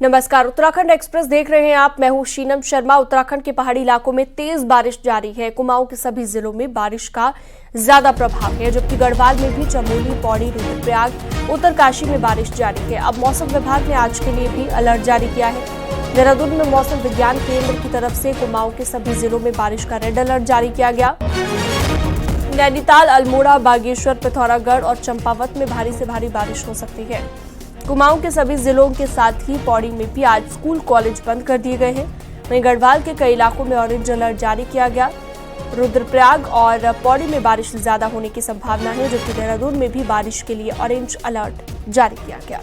नमस्कार, उत्तराखंड एक्सप्रेस देख रहे हैं आप। मैं हूं शीनम शर्मा। उत्तराखंड के पहाड़ी इलाकों में तेज बारिश जारी है। कुमाऊं के सभी जिलों में बारिश का ज्यादा प्रभाव है, जबकि गढ़वाल में भी चमोली, पौड़ी, रुद्रप्रयाग, उत्तरकाशी में बारिश जारी है। अब मौसम विभाग ने आज के लिए भी अलर्ट जारी किया है। देहरादून में मौसम विज्ञान केंद्र की तरफ से कुमाऊं के सभी जिलों में बारिश का रेड अलर्ट जारी किया गया। नैनीताल, अल्मोड़ा, बागेश्वर, पिथौरागढ़ और चंपावत में भारी से भारी बारिश हो सकती है। कुमाऊं के सभी जिलों के साथ ही पौड़ी में भी आज स्कूल कॉलेज बंद कर दिए गए हैं। वहीं गढ़वाल के कई इलाकों में ऑरेंज अलर्ट जारी किया गया। रुद्रप्रयाग और पौड़ी में बारिश ज्यादा होने की संभावना है, जबकि देहरादून में भी बारिश के लिए ऑरेंज अलर्ट जारी किया गया।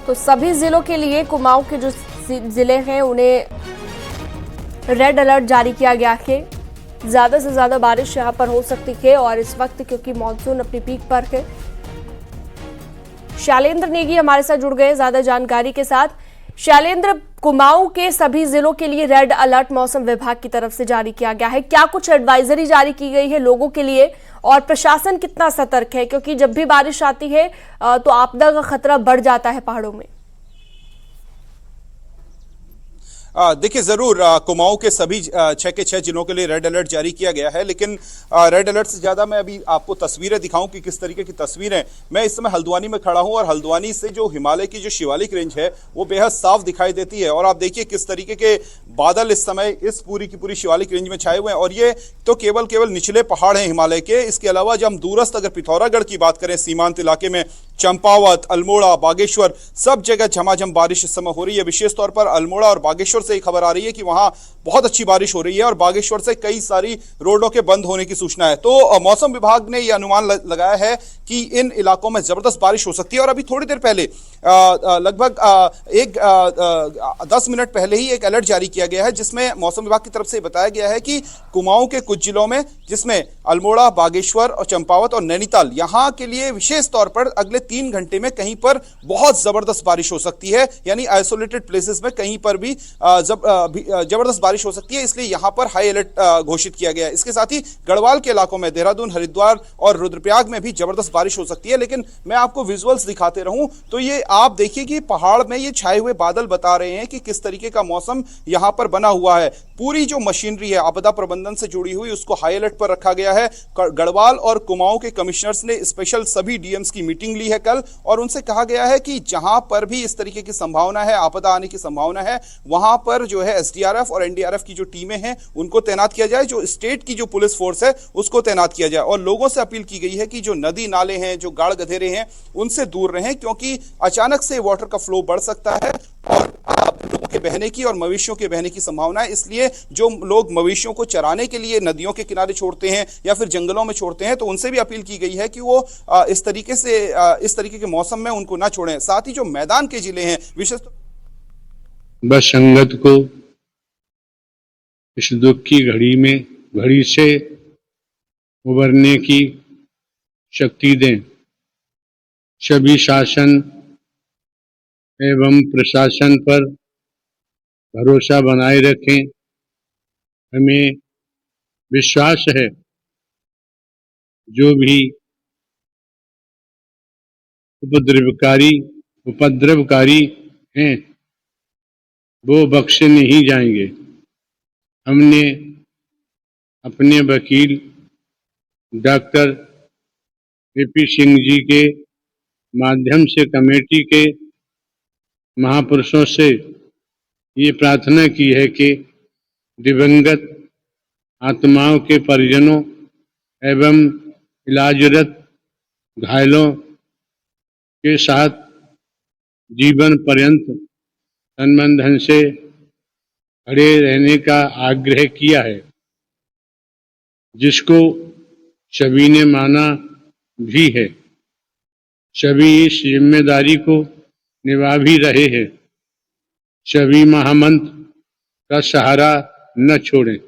तो सभी जिलों के लिए कुमाऊं के जो जिले हैं उन्हें रेड अलर्ट जारी किया गया है। ज्यादा से ज्यादा बारिश यहां पर हो सकती है और इस वक्त क्योंकि मानसून अपनी पीक पर है। शैलेंद्र नेगी हमारे साथ जुड़ गए ज्यादा जानकारी के साथ। शैलेंद्र, कुमाऊं के सभी जिलों के लिए रेड अलर्ट मौसम विभाग की तरफ से जारी किया गया है। क्या कुछ एडवाइजरी जारी की गई है लोगों के लिए और प्रशासन कितना सतर्क है, क्योंकि जब भी बारिश आती है तो आपदा का खतरा बढ़ जाता है पहाड़ों में? देखिए, जरूर कुमाऊं के सभी 6 के 6 जिलों के लिए रेड अलर्ट जारी किया गया है, लेकिन रेड अलर्ट से ज्यादा मैं अभी आपको तस्वीरें दिखाऊं कि किस तरीके की तस्वीरें। मैं इस समय हल्द्वानी में खड़ा हूं और हल्द्वानी से जो हिमालय की जो शिवालिक रेंज है वो बेहद साफ दिखाई देती है। और आप देखिए किस तरीके के बादल इस समय इस पूरी की पूरी शिवालिक रेंज में छाए हुए हैं। और ये तो केवल निचले पहाड़ हैं हिमालय के। इसके अलावा जब हम दूरस्थ अगर पिथौरागढ़ की बात करें, सीमांत इलाके में चंपावत, अल्मोड़ा, बागेश्वर, सब जगह झमाझम बारिश इस समय हो रही है। विशेष तौर पर अल्मोड़ा और बागेश्वर से खबर आ रही है कि वहां बहुत अच्छी बारिश हो रही है और बागेश्वर से कई सारी रोडों के बंद होने की सूचना है। तो मौसम विभाग ने यह अनुमान लगाया है कि इन इलाकों में जबरदस्त बारिश हो सकती है। और अभी थोड़ी देर पहले लगभग 10 मिनट पहले ही एक अलर्ट जारी किया गया है, जिसमें मौसम विभाग की तरफ से बताया गया है कि कुमाऊं के कुछ जिलों में, जिसमें अल्मोड़ा, बागेश्वर और चंपावत और नैनीताल, यहां के लिए विशेष तौर पर अगले 3 घंटे में कहीं पर बहुत जबरदस्त बारिश हो सकती है। यानी आइसोलेटेड प्लेसेस में कहीं पर भी जबरदस्त बारिश हो सकती है। इसलिए यहां पर हाई अलर्ट घोषित किया गया है। इसके साथ ही गढ़वाल के इलाकों में, देहरादून, हरिद्वार और रुद्रप्रयाग में भी जबरदस्त बारिश हो सकती है। लेकिन मैं आपको विजुअल्स दिखाते रहूं तो ये आप देखिए कि पहाड़ में ये छाए हुए बादल बता रहे हैं कि किस तरीके का मौसम यहां पर बना हुआ है। पूरी जो मशीनरी है आपदा प्रबंधन से जुड़ी हुई, उसको हाई अलर्ट पर रखा गया है। गढ़वाल और कुमाऊं के कमिश्नर्स ने स्पेशल सभी डीएम्स की मीटिंग ली है कल, और उनसे कहा गया है कि जहां पर भी इस तरीके की संभावना है, आपदा आने की संभावना है, वहां पर जो है एसडीआरएफ और एनडीआरएफ की जो टीमें हैं उनको तैनात किया जाए। जो स्टेट की जो पुलिस फोर्स है उसको तैनात किया जाए। और लोगों से अपील की गई है कि जो नदी नाले हैं, जो गाड़ गधेरे हैं, उनसे दूर रहें, क्योंकि अचानक से वाटर का फ्लो बढ़ सकता है और लोगों के बहने की और मवेशियों के बहने की संभावना है। इसलिए जो लोग मवेशियों को चराने के लिए नदियों के किनारे छोड़ते हैं या फिर जंगलों में छोड़ते हैं, तो उनसे भी अपील की गई है कि वो इस तरीके के मौसम में उनको ना छोड़ें। साथ ही जो मैदान के जिले हैं, विशेष बस संगत को इस दुख की घड़ी से उबरने की शक्ति दें। सभी शासन एवं प्रशासन पर भरोसा बनाए रखें। हमें विश्वास है जो भी उपद्रवकारी हैं वो बख्शे नहीं जाएंगे। हमने अपने वकील डॉक्टर एपी सिंह जी के माध्यम से कमेटी के महापुरुषों से ये प्रार्थना की है कि दिवंगत आत्माओं के परिजनों एवं इलाजरत घायलों के साथ जीवन पर्यंत तन धन से खड़े रहने का आग्रह किया है, जिसको सभी ने माना भी है। सभी इस जिम्मेदारी को निभा भी रहे हैं। सभी महामंत्र का सहारा न छोड़ें।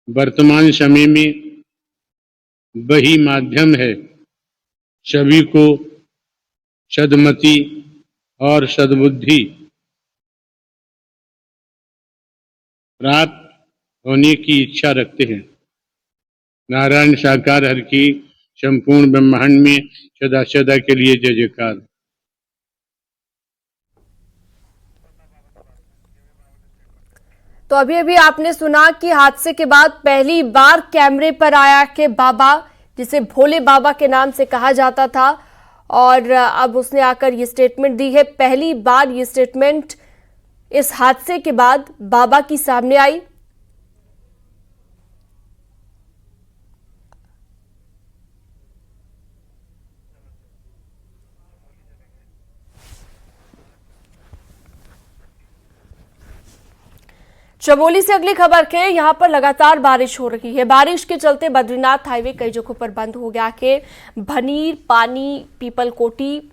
वर्तमान समय में वही माध्यम है सभी को सद्मति और सद्बुद्धि प्राप्त होने की इच्छा रखते हैं। नारायण साकार हर की संपूर्ण ब्रह्मांड में सदा सदा के लिए जय जयकार। तो अभी अभी आपने सुना कि हादसे के बाद पहली बार कैमरे पर आया कि बाबा, जिसे भोले बाबा के नाम से कहा जाता था, और अब उसने आकर ये स्टेटमेंट दी है। पहली बार ये स्टेटमेंट इस हादसे के बाद बाबा की सामने आई। चमोली से अगली खबर के यहां पर लगातार बारिश हो रही है। बारिश के चलते बद्रीनाथ हाईवे कई जगहों पर बंद हो गया है। भनीर, पानी, पीपलकोटी,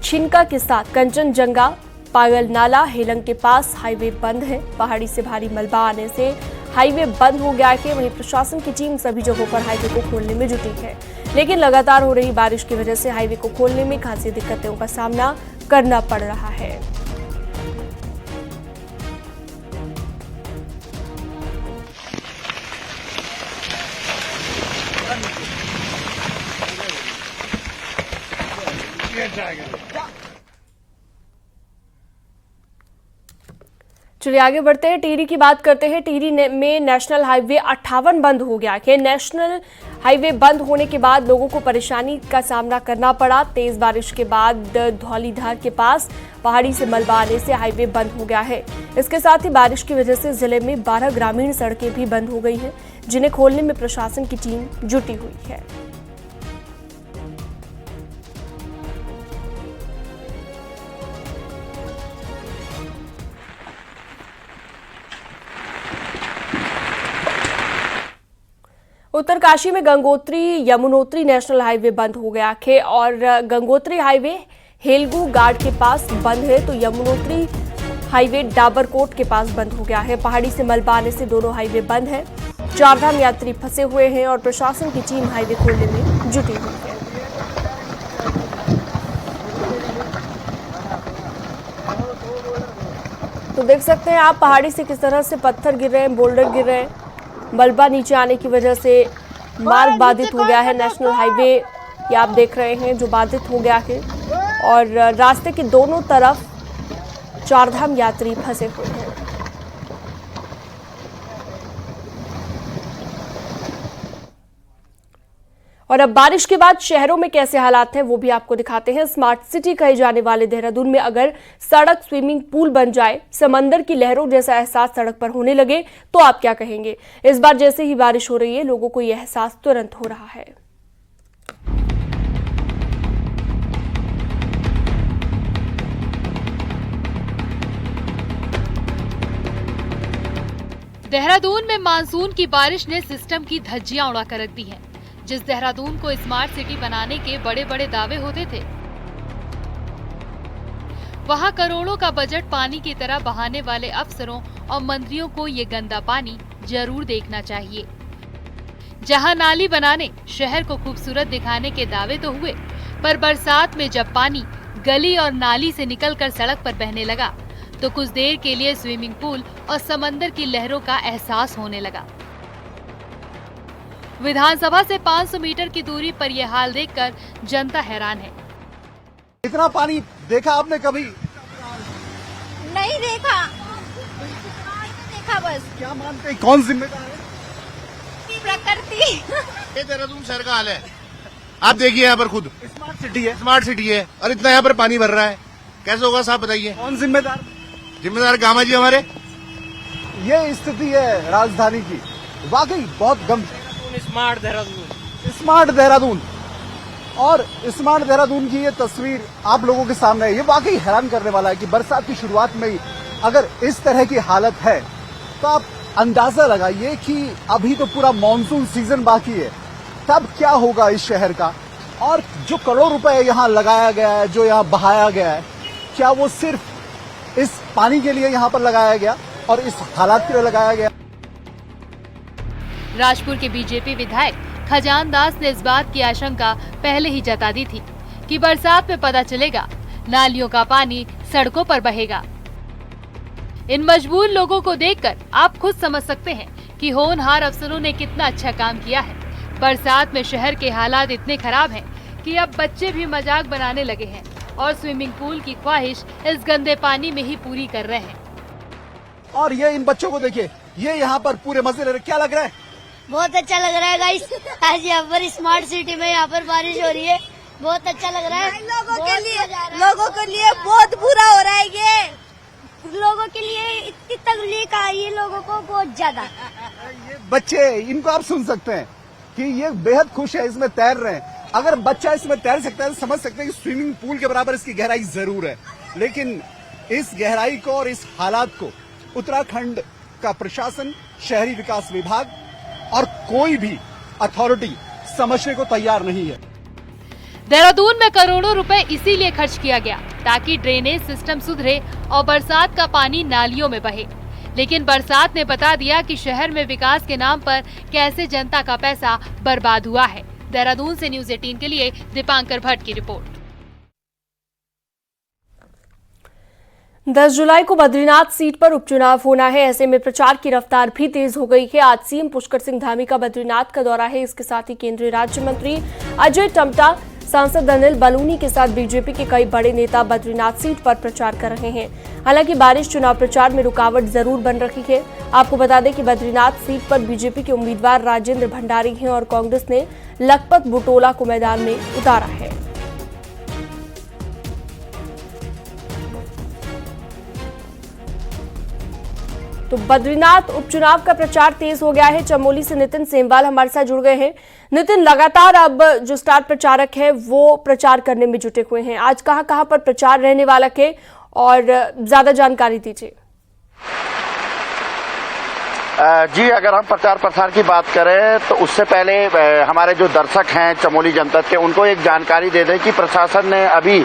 छिनका के साथ कंचनजंगा, पागल नाला, हेलंग के पास हाईवे बंद है। पहाड़ी से भारी मलबा आने से हाईवे बंद हो गया है। वहीं प्रशासन की टीम सभी जगहों पर हाईवे को खोलने में जुटी है, लेकिन लगातार हो रही बारिश की वजह से हाईवे को खोलने में खासी दिक्कतों का सामना करना पड़ रहा है। चलिए आगे बढ़ते हैं, टिहरी की बात करते हैं। टिहरी में नेशनल हाईवे 58 बंद हो गया है। नेशनल हाईवे बंद होने के बाद लोगों को परेशानी का सामना करना पड़ा। तेज बारिश के बाद धौलीधार के पास पहाड़ी से मलबा आने से हाईवे बंद हो गया है। इसके साथ ही बारिश की वजह से जिले में 12 ग्रामीण सड़कें भी बंद हो गई हैं, जिन्हें खोलने में प्रशासन की टीम जुटी हुई है। उत्तरकाशी में गंगोत्री यमुनोत्री नेशनल हाईवे बंद हो गया है और गंगोत्री हाईवे हेलगू गार्ड के पास बंद है, तो यमुनोत्री हाईवे डाबरकोट के पास बंद हो गया है। पहाड़ी से मलबा आने से दोनों हाईवे बंद है। चारधाम यात्री फंसे हुए हैं और प्रशासन की टीम हाईवे खोलने में जुटी हुई है। तो देख सकते हैं आप पहाड़ी से किस तरह से पत्थर गिर रहे हैं, बोल्डर गिर रहे हैं। मलबा नीचे आने की वजह से मार्ग बाधित हो गया है। नेशनल हाईवे ये आप देख रहे हैं जो बाधित हो गया है और रास्ते के दोनों तरफ चारधाम यात्री फंसे हुए हैं। और अब बारिश के बाद शहरों में कैसे हालात हैं वो भी आपको दिखाते हैं। स्मार्ट सिटी कहे जाने वाले देहरादून में अगर सड़क स्विमिंग पूल बन जाए, समंदर की लहरों जैसा एहसास सड़क पर होने लगे तो आप क्या कहेंगे। इस बार जैसे ही बारिश हो रही है लोगों को यह एहसास तुरंत हो रहा है। देहरादून में मानसून की बारिश ने सिस्टम की धज्जियां उड़ा कर रख दी हैं। जिस देहरादून को स्मार्ट सिटी बनाने के बड़े बड़े दावे होते थे, वहां करोड़ों का बजट पानी की तरह बहाने वाले अफसरों और मंत्रियों को ये गंदा पानी जरूर देखना चाहिए। जहां नाली बनाने, शहर को खूबसूरत दिखाने के दावे तो हुए, पर बरसात में जब पानी गली और नाली से निकलकर सड़क पर बहने लगा तो कुछ देर के लिए स्विमिंग पूल और समंदर की लहरों का एहसास होने लगा। विधानसभा से 500 मीटर की दूरी पर यह हाल देखकर जनता हैरान है। इतना पानी देखा आपने कभी? नहीं देखा, बस। क्या मानते हैं कौन जिम्मेदार है? प्रकृति। ये देहरादून शहर का हाल है, आप देखिए यहाँ पर खुद। स्मार्ट सिटी है, स्मार्ट सिटी है और इतना यहाँ पर पानी भर रहा है, कैसे होगा साहब बताइए। कौन जिम्मेदार? जिम्मेदार गामा जी हमारे। ये स्थिति है राजधानी की, वाकई बहुत गंभीर। स्मार्ट देहरादून, स्मार्ट देहरादून और स्मार्ट देहरादून की ये तस्वीर आप लोगों के सामने है। ये वाकई हैरान करने वाला है कि बरसात की शुरुआत में ही अगर इस तरह की हालत है तो आप अंदाजा लगाइए कि अभी तो पूरा मानसून सीजन बाकी है, तब क्या होगा इस शहर का। और जो करोड़ रुपए यहाँ लगाया गया है, जो यहाँ बहाया गया है, क्या वो सिर्फ इस पानी के लिए यहाँ पर लगाया गया और इस हालात के लिए लगाया गया? राजपुर के बीजेपी विधायक खजान दास ने इस बात की आशंका पहले ही जता दी थी कि बरसात में पता चलेगा नालियों का पानी सड़कों पर बहेगा। इन मजबूर लोगों को देखकर आप खुद समझ सकते हैं कि होनहार अफसरों ने कितना अच्छा काम किया है। बरसात में शहर के हालात इतने खराब हैं कि अब बच्चे भी मजाक बनाने लगे हैं और स्विमिंग पूल की ख्वाहिश इस गंदे पानी में ही पूरी कर रहे हैं। और ये इन बच्चों को देखिए, ये यहाँ पर पूरे मजे ले रहे। क्या लग रहा है? बहुत अच्छा लग रहा है गाइस। आज यहाँ पर स्मार्ट सिटी में यहाँ पर बारिश हो रही है, बहुत अच्छा लग रहा है। लोगों के लिए बहुत बुरा हो रहा है। ये लोगों के लिए इतनी तकलीफ आई है, लोगों को बहुत ज्यादा। ये बच्चे, इनको आप सुन सकते हैं कि ये बेहद खुश है, इसमें तैर रहे हैं। अगर बच्चा इसमें तैर सकता है तो समझ सकते हैं कि स्विमिंग पूल के बराबर इसकी गहराई जरूर है, लेकिन इस गहराई को और इस हालात को उत्तराखंड का प्रशासन, शहरी विकास विभाग और कोई भी अथॉरिटी समझने को तैयार नहीं है। देहरादून में करोड़ों रुपए इसीलिए खर्च किया गया ताकि ड्रेनेज सिस्टम सुधरे और बरसात का पानी नालियों में बहे। लेकिन बरसात ने बता दिया कि शहर में विकास के नाम पर कैसे जनता का पैसा बर्बाद हुआ है। देहरादून से न्यूज़ 18 के लिए दीपांकर भट्ट की रिपोर्ट। 10 जुलाई को बद्रीनाथ सीट पर उपचुनाव होना है, ऐसे में प्रचार की रफ्तार भी तेज हो गई है। आज सीएम पुष्कर सिंह धामी का बद्रीनाथ का दौरा है। इसके साथ ही केंद्रीय राज्य मंत्री अजय टम्टा, सांसद अनिल बलूनी के साथ बीजेपी के कई बड़े नेता बद्रीनाथ सीट पर प्रचार कर रहे हैं। हालांकि बारिश चुनाव प्रचार में रुकावट जरूर बन रही है। आपको बता दें कि बद्रीनाथ सीट पर बीजेपी के उम्मीदवार राजेंद्र भंडारी हैं और कांग्रेस ने लखपत बुटोला को मैदान में उतारा है। तो बद्रीनाथ उपचुनाव का प्रचार तेज हो गया है। चमोली से नितिन सेमवाल हमारे साथ जुड़ गए हैं। नितिन, लगातार अब जो स्टार प्रचारक है वो प्रचार करने में जुटे हुए हैं। आज कहां पर प्रचार रहने वाला है और ज्यादा जानकारी दीजिए। जी, अगर हम प्रचार प्रसार की बात करें तो उससे पहले हमारे जो दर्शक हैं चमोली जनपद के, उनको एक जानकारी दे दें कि प्रशासन ने अभी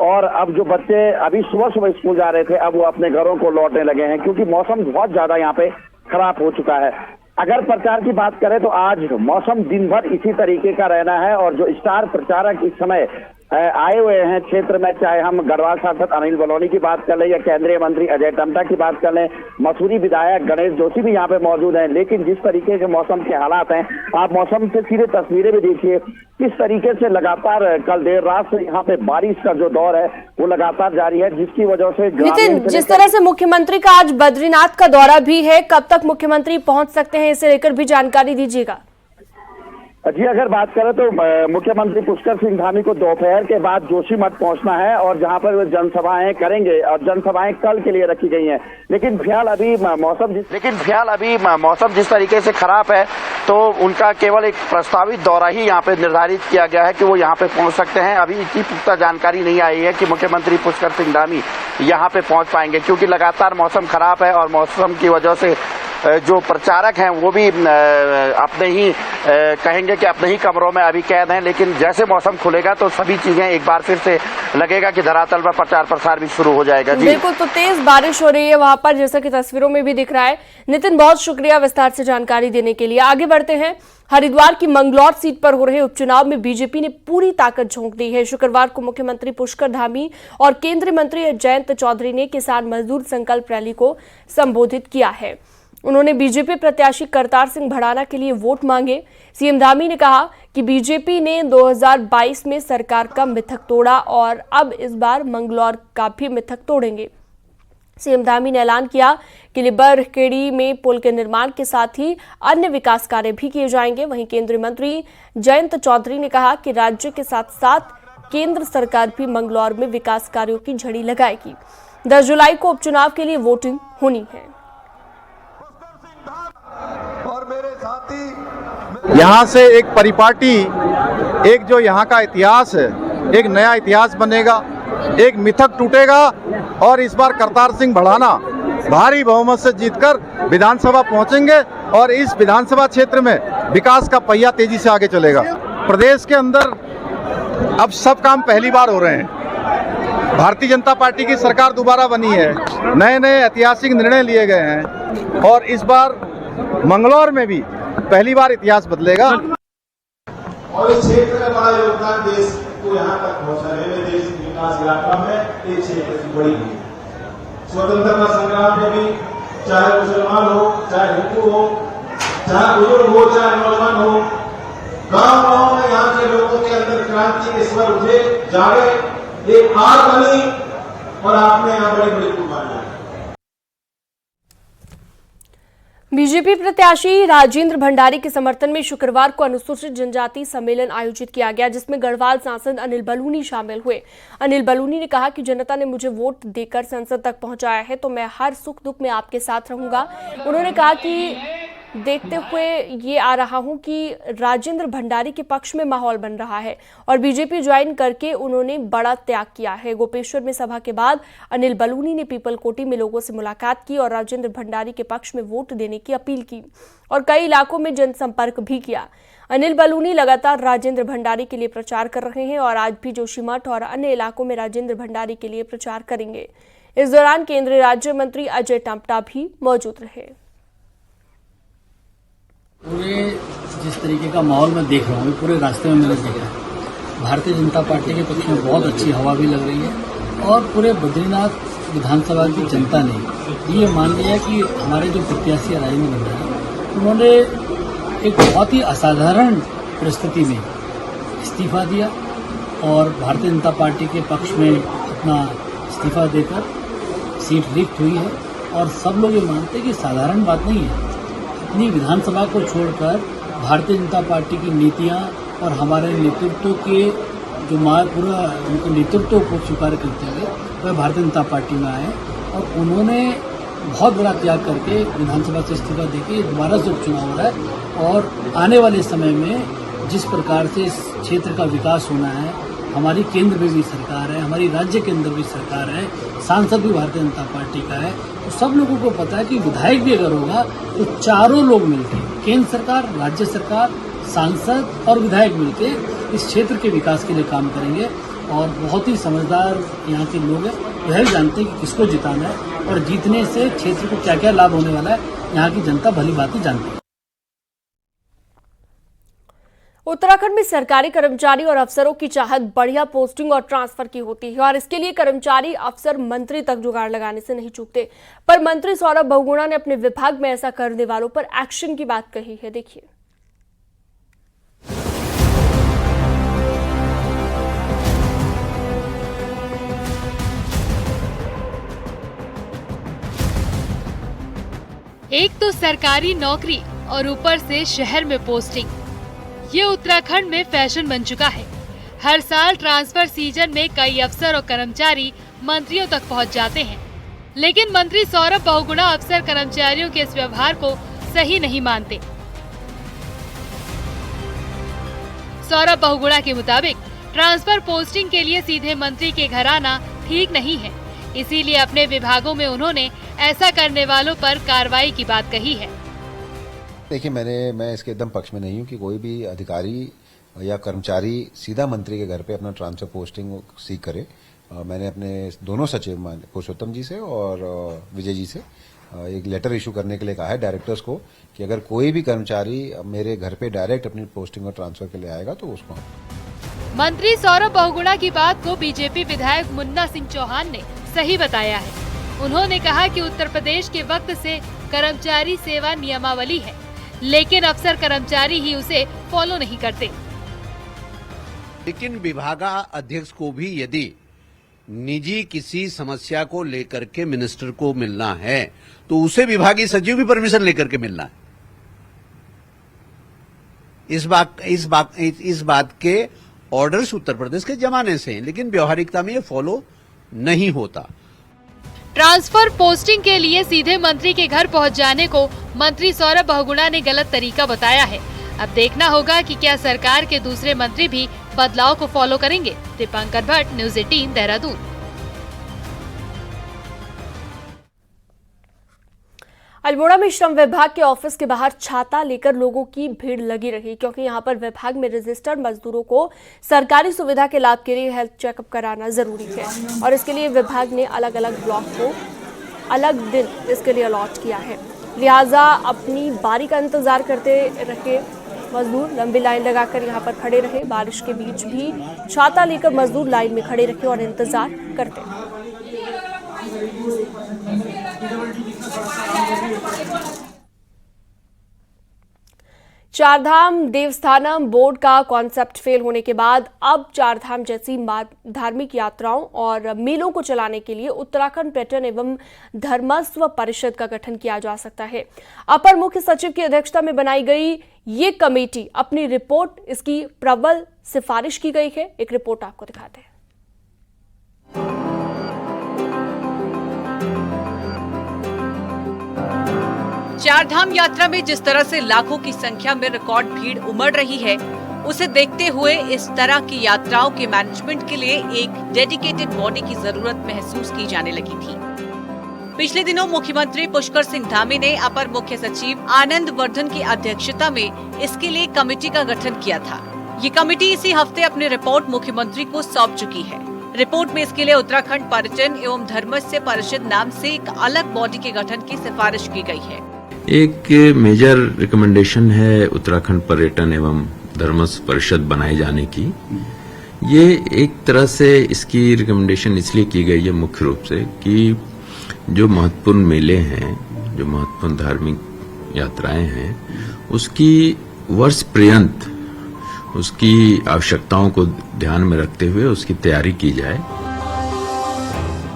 और अब जो बच्चे अभी सुबह सुबह स्कूल जा रहे थे, अब वो अपने घरों को लौटने लगे हैं क्योंकि मौसम बहुत ज्यादा यहाँ पे खराब हो चुका है। अगर प्रचार की बात करें तो आज मौसम दिन भर इसी तरीके का रहना है और जो स्टार प्रचारक इस समय आए हुए हैं क्षेत्र में, चाहे हम गढ़वाल सांसद अनिल बलूनी की बात कर लें या केंद्रीय मंत्री अजय टम्टा की बात कर लें, मसूरी विधायक गणेश जोशी भी यहाँ पे मौजूद हैं। लेकिन जिस तरीके के मौसम के हालात हैं, आप मौसम से सीधे तस्वीरें भी देखिए किस तरीके से लगातार कल देर रात से यहाँ पे बारिश का जो दौर है वो लगातार जारी है, जिसकी वजह से नितिन, जिस तरह से मुख्यमंत्री का आज बद्रीनाथ का दौरा भी है, कब तक मुख्यमंत्री पहुंच सकते हैं, इसे लेकर भी जानकारी दीजिएगा। जी, अगर बात करें तो मुख्यमंत्री पुष्कर सिंह धामी को दोपहर के बाद जोशीमठ पहुंचना है और जहां पर वे जनसभाएं करेंगे और जनसभाएं कल के लिए रखी गई हैं। लेकिन फिलहाल अभी मौसम जिस तरीके से खराब है तो उनका केवल एक प्रस्तावित दौरा ही यहाँ पे निर्धारित किया गया है कि वो यहाँ पे पहुंच सकते हैं। अभी इतनी पुख्ता जानकारी नहीं आई है कि मुख्यमंत्री पुष्कर सिंह धामी यहाँ पे पहुंच पाएंगे क्योंकि लगातार मौसम खराब है और मौसम की वजह से जो प्रचारक हैं वो भी अपने ही कहेंगे कि अपने ही कमरों में अभी कैद हैं। लेकिन जैसे मौसम खुलेगा तो सभी चीजें एक बार फिर से लगेगा कि धरातल पर प्रचार प्रसार भी शुरू हो जाएगा। जी बिल्कुल, तो तेज बारिश हो रही है वहां पर, जैसा कि तस्वीरों में भी दिख रहा है। नितिन, बहुत शुक्रिया विस्तार से जानकारी देने के लिए। आगे बढ़ते हैं। हरिद्वार की मंगलौर सीट पर हो रहे उपचुनाव में बीजेपी ने पूरी ताकत झोंक दी है। शुक्रवार को मुख्यमंत्री पुष्कर धामी और केंद्रीय मंत्री जयंत चौधरी ने किसान मजदूर संकल्प रैली को संबोधित किया है। उन्होंने बीजेपी प्रत्याशी करतार सिंह भड़ाना के लिए वोट मांगे। सीएम धामी ने कहा कि बीजेपी ने 2022 में सरकार का मिथक तोड़ा और अब इस बार मंगलौर का भी मिथक तोड़ेंगे। सीएम धामी ने ऐलान किया कि लिबर खेड़ी में पुल के निर्माण के साथ ही अन्य विकास कार्य भी किए जाएंगे। वहीं केंद्रीय मंत्री जयंत चौधरी ने कहा कि राज्य के साथ साथ केंद्र सरकार भी मंगलौर में विकास कार्यों की झड़ी लगाएगी। 10 जुलाई को उपचुनाव के लिए वोटिंग होनी है। और मेरे साथी यहाँ से एक परिपाटी, एक जो यहाँ का इतिहास है, एक नया इतिहास बनेगा, एक मिथक टूटेगा और इस बार करतार सिंह भड़ाना भारी बहुमत से जीतकर विधानसभा पहुंचेंगे और इस विधानसभा क्षेत्र में विकास का पहिया तेजी से आगे चलेगा। प्रदेश के अंदर अब सब काम पहली बार हो रहे हैं। भारतीय जनता पार्टी की सरकार दोबारा बनी है, नए नए ऐतिहासिक निर्णय लिए गए हैं और इस बार मंगलौर में भी पहली बार इतिहास बदलेगा। और इस क्षेत्र में बड़ा योगदान देश को यहाँ तक पहुँचाने में, देश विकास यात्रा में एक क्षेत्र की बड़ी स्वतंत्रता संग्राम में भी, चाहे मुसलमान हो, चाहे हिंदू हो, चाहे बुजुर्ग हो, चाहे नौजवान हो, गांव-गांव में यहाँ के लोगों के अंदर क्रांति के स्वर उठे, जागे, एक आग बनी और आपने यहाँ बड़ी बड़ी कुर्बानियां। बीजेपी प्रत्याशी राजेंद्र भंडारी के समर्थन में शुक्रवार को अनुसूचित जनजाति सम्मेलन आयोजित किया गया, जिसमें गढ़वाल सांसद अनिल बलूनी शामिल हुए। अनिल बलूनी ने कहा कि जनता ने मुझे वोट देकर संसद तक पहुंचाया है, तो मैं हर सुख दुख में आपके साथ रहूंगा। उन्होंने कहा कि देखते हुए ये आ रहा हूं कि राजेंद्र भंडारी के पक्ष में माहौल बन रहा है और बीजेपी ज्वाइन करके उन्होंने बड़ा त्याग किया है। गोपेश्वर में सभा के बाद अनिल बलूनी ने पीपलकोटी में लोगों से मुलाकात की और राजेंद्र भंडारी के पक्ष में वोट देने की अपील की और कई इलाकों में जनसंपर्क भी किया। अनिल बलूनी लगातार राजेंद्र भंडारी के लिए प्रचार कर रहे हैं और आज भी जोशीमठ और अन्य इलाकों में राजेंद्र भंडारी के लिए प्रचार करेंगे। इस दौरान केंद्रीय राज्य मंत्री अजय टम्टा भी मौजूद रहे। पूरे जिस तरीके का माहौल मैं देख रहा हूँ, पूरे रास्ते में मैंने देखा है, भारतीय जनता पार्टी के पक्ष में बहुत अच्छी हवा भी लग रही है और पूरे बद्रीनाथ विधानसभा की जनता ने ये मान लिया कि हमारे जो प्रत्याशी राजेंद्र भंडारी, उन्होंने एक बहुत ही असाधारण परिस्थिति में इस्तीफा दिया और भारतीय जनता पार्टी के पक्ष में अपना इस्तीफा देकर सीट रिक्त हुई है। और सब लोग ये मानते हैं कि साधारण बात नहीं है, अपनी विधानसभा को छोड़कर भारतीय जनता पार्टी की नीतियां और हमारे नेतृत्व के जो पूरा उनके नेतृत्व को स्वीकार करते हुए वह भारतीय जनता पार्टी में आए और उन्होंने बहुत बड़ा त्याग करके विधानसभा से इस्तीफा देके दोबारा से उपचुनाव हो रहा है। और आने वाले समय में जिस प्रकार से इस क्षेत्र का विकास होना है, हमारी केंद्र में भी सरकार है, हमारी राज्य के अंदर भी सरकार है, सांसद भी भारतीय जनता पार्टी का है, तो सब लोगों को पता है कि विधायक भी अगर होगा तो चारों लोग मिलकर, केंद्र सरकार, राज्य सरकार, सांसद और विधायक मिलकर इस क्षेत्र के विकास के लिए काम करेंगे। और बहुत ही समझदार यहाँ के लोग हैं, वह भी जानते हैं कि किसको जिताना है और जीतने से क्षेत्र को क्या क्या लाभ होने वाला है, यहाँ की जनता भली भांति जानती है। उत्तराखंड में सरकारी कर्मचारी और अफसरों की चाहत बढ़िया पोस्टिंग और ट्रांसफर की होती है और इसके लिए कर्मचारी अफसर मंत्री तक जुगाड़ लगाने से नहीं चूकते। पर मंत्री सौरभ बहुगुणा ने अपने विभाग में ऐसा करने वालों पर एक्शन की बात कही है, देखिए। एक तो सरकारी नौकरी और ऊपर से शहर में पोस्टिंग, ये उत्तराखंड में फैशन बन चुका है। हर साल ट्रांसफर सीजन में कई अफसर और कर्मचारी मंत्रियों तक पहुंच जाते हैं, लेकिन मंत्री सौरभ बहुगुणा अफसर कर्मचारियों के इस व्यवहार को सही नहीं मानते। सौरभ बहुगुणा के मुताबिक ट्रांसफर पोस्टिंग के लिए सीधे मंत्री के घर आना ठीक नहीं है, इसीलिए अपने विभागों में उन्होंने ऐसा करने वालों पर कार्रवाई की बात कही है। देखिए, मैं इसके एकदम पक्ष में नहीं हूं कि कोई भी अधिकारी या कर्मचारी सीधा मंत्री के घर पे अपना ट्रांसफर पोस्टिंग सीख करे। मैंने अपने दोनों सचिव पुरुषोत्तम जी से और विजय जी से एक लेटर इशू करने के लिए कहा है डायरेक्टर्स को कि अगर कोई भी कर्मचारी मेरे घर पे डायरेक्ट अपनी पोस्टिंग और ट्रांसफर के लिए आएगा तो उसको। मंत्री सौरभ बहुगुणा की बात को बीजेपी विधायक मुन्ना सिंह चौहान ने सही बताया है। उन्होंने कहा कि उत्तर प्रदेश के वक्त से कर्मचारी सेवा नियमावली है, लेकिन अफसर कर्मचारी ही उसे फॉलो नहीं करते। लेकिन विभागाध्यक्ष को भी यदि निजी किसी समस्या को लेकर के मिनिस्टर को मिलना है तो उसे विभागीय सचिव भी परमिशन लेकर के मिलना है। इस बात के ऑर्डर्स उत्तर प्रदेश के जमाने से हैं, लेकिन व्यवहारिकता में ये फॉलो नहीं होता। ट्रांसफर पोस्टिंग के लिए सीधे मंत्री के घर पहुंच जाने को मंत्री सौरभ बहुगुणा ने गलत तरीका बताया है। अब देखना होगा कि क्या सरकार के दूसरे मंत्री भी बदलाव को फॉलो करेंगे। दीपांकर भट्ट, न्यूज़ 18, देहरादून। अल्मोड़ा में श्रम विभाग के ऑफिस के बाहर छाता लेकर लोगों की भीड़ लगी रही, क्योंकि यहां पर विभाग में रजिस्टर्ड मजदूरों को सरकारी सुविधा के लाभ के लिए हेल्थ चेकअप कराना जरूरी है और इसके लिए विभाग ने अलग अलग ब्लॉक को अलग दिन इसके लिए अलॉट किया है। लिहाजा अपनी बारी का इंतजार करते रहे मजदूर लंबी लाइन लगाकर यहां पर खड़े रहे। बारिश के बीच भी छाता लेकर मजदूर लाइन में खड़े रहे और इंतजार करते। चारधाम देवस्थानम बोर्ड का कॉन्सेप्ट फेल होने के बाद अब चारधाम जैसी धार्मिक यात्राओं और मेलों को चलाने के लिए उत्तराखंड पर्यटन एवं धर्मस्व परिषद का गठन किया जा सकता है। अपर मुख्य सचिव की अध्यक्षता में बनाई गई ये कमेटी अपनी रिपोर्ट इसकी प्रबल सिफारिश की गई है। एक रिपोर्ट आपको दिखाते हैं। चारधाम यात्रा में जिस तरह से लाखों की संख्या में रिकॉर्ड भीड़ उमड़ रही है, उसे देखते हुए इस तरह की यात्राओं के मैनेजमेंट के लिए एक डेडिकेटेड बॉडी की जरूरत महसूस की जाने लगी थी। पिछले दिनों मुख्यमंत्री पुष्कर सिंह धामी ने अपर मुख्य सचिव आनंद वर्धन की अध्यक्षता में इसके लिए कमेटी का गठन किया था। ये कमेटी इसी हफ्ते अपनी रिपोर्ट मुख्यमंत्री को सौंप चुकी है। रिपोर्ट में इसके लिए उत्तराखंड पर्यटन एवं धर्मस्व परिषद नाम से एक अलग बॉडी के गठन की सिफारिश की गई है। एक मेजर रिकमेंडेशन है उत्तराखंड पर्यटन एवं धर्मस्व परिषद बनाए जाने की। ये एक तरह से इसकी रिकमेंडेशन इसलिए की गई है मुख्य रूप से कि जो महत्वपूर्ण मेले हैं, जो महत्वपूर्ण धार्मिक यात्राएं हैं, उसकी वर्ष पर्यंत उसकी आवश्यकताओं को ध्यान में रखते हुए उसकी तैयारी की जाए।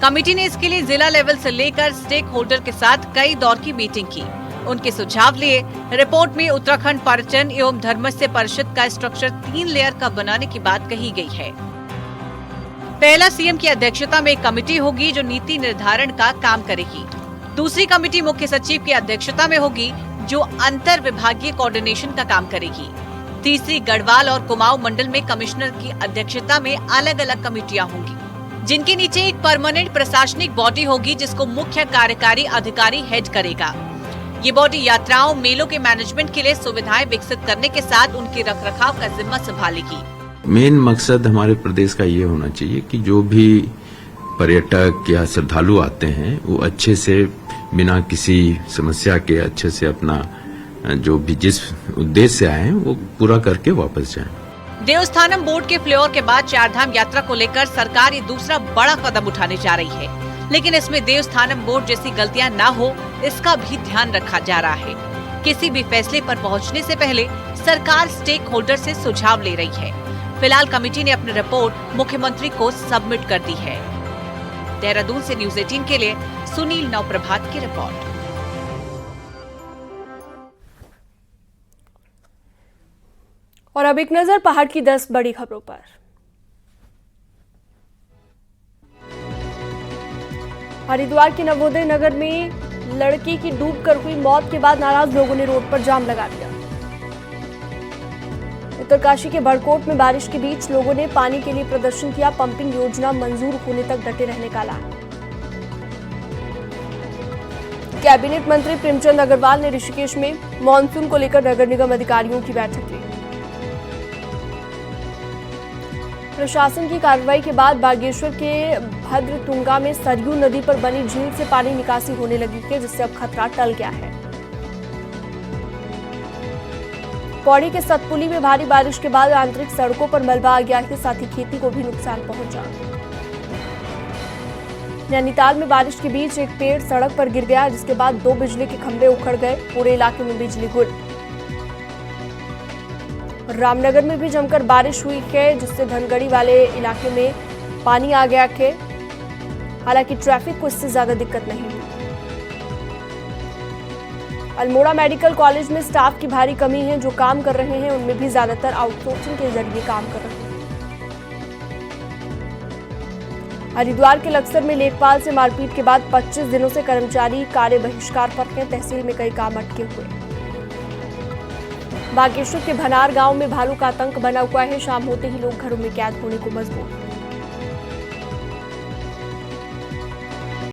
कमेटी ने इसके लिए जिला लेवल से लेकर स्टेक होल्डर के साथ कई दौर की मीटिंग की, उनके सुझाव लिए। रिपोर्ट में उत्तराखंड पर्यटन एवं धर्मस्व परिषद का स्ट्रक्चर 3 लेयर का बनाने की बात कही गई है। पहला सीएम की अध्यक्षता में एक कमेटी होगी जो नीति निर्धारण का काम करेगी। दूसरी कमेटी मुख्य सचिव की अध्यक्षता में होगी जो अंतर विभागीय कोऑर्डिनेशन का काम करेगी। तीसरी गढ़वाल और कुमाऊं मंडल में कमिश्नर की अध्यक्षता में अलग अलग कमेटियां होंगी, जिनके नीचे एक परमानेंट प्रशासनिक बॉडी होगी जिसको मुख्य कार्यकारी अधिकारी हेड करेगा। ये बॉडी यात्राओं मेलों के मैनेजमेंट के लिए सुविधाएं विकसित करने के साथ उनके रखरखाव का जिम्मा संभालेगी। मेन मकसद हमारे प्रदेश का ये होना चाहिए कि जो भी पर्यटक या श्रद्धालु आते हैं वो अच्छे से बिना किसी समस्या के अच्छे से अपना जो भी जिस उद्देश्य से आए हैं वो पूरा करके वापस जाएं। देवस्थानम बोर्ड के फ्लोर के बाद चारधाम यात्रा को लेकर सरकार ये दूसरा बड़ा कदम उठाने जा रही है, लेकिन इसमें देवस्थानम बोर्ड जैसी गलतियां ना हो इसका भी ध्यान रखा जा रहा है। किसी भी फैसले पर पहुंचने से पहले सरकार स्टेक होल्डर से सुझाव ले रही है। फिलहाल कमेटी ने अपनी रिपोर्ट मुख्यमंत्री को सबमिट कर दी है। देहरादून से न्यूज़ 18 के लिए सुनील नवप्रभात की रिपोर्ट। और अब एक नजर पहाड़ की 10 बड़ी खबरों पर। हरिद्वार के नवोदय नगर में लड़की की डूबकर हुई मौत के बाद नाराज लोगों ने रोड पर जाम लगा दिया। उत्तरकाशी के बड़कोट में बारिश के बीच लोगों ने पानी के लिए प्रदर्शन किया। पंपिंग योजना मंजूर होने तक डटे रहने का ऐलान। कैबिनेट मंत्री प्रेमचंद अग्रवाल ने ऋषिकेश में मानसून को लेकर नगर निगम अधिकारियों की बैठक ली। प्रशासन की कार्रवाई के बाद बागेश्वर के भद्रतुंगा में सरयू नदी पर बनी झील से पानी निकासी होने लगी है, जिससे अब खतरा टल गया है। पौड़ी के सतपुली में भारी बारिश के बाद आंतरिक सड़कों पर मलबा आ गया है, साथ ही खेती को भी नुकसान पहुंचा। नैनीताल में बारिश के बीच एक पेड़ सड़क पर गिर गया, जिसके बाद 2 बिजली के खंभे उखड़ गए। पूरे इलाके में बिजली गुल। रामनगर में भी जमकर बारिश हुई है, जिससे धनगढ़ी वाले इलाके में पानी आ गया है। हालांकि ट्रैफिक को इससे ज्यादा दिक्कत नहीं हुई। अल्मोड़ा मेडिकल कॉलेज में स्टाफ की भारी कमी है। जो काम कर रहे हैं उनमें भी ज्यादातर आउटसोर्सिंग के जरिए काम कर रहे हैं। हरिद्वार के लक्सर में लेखपाल से मारपीट के बाद 25 दिनों से कर्मचारी कार्य बहिष्कार पर हैं। तहसील में कई काम अटके हुए। बागेश्वर के भनार गांव में भालू का आतंक बना हुआ है। शाम होते ही लोग घरों में कैद होने को मजबूर।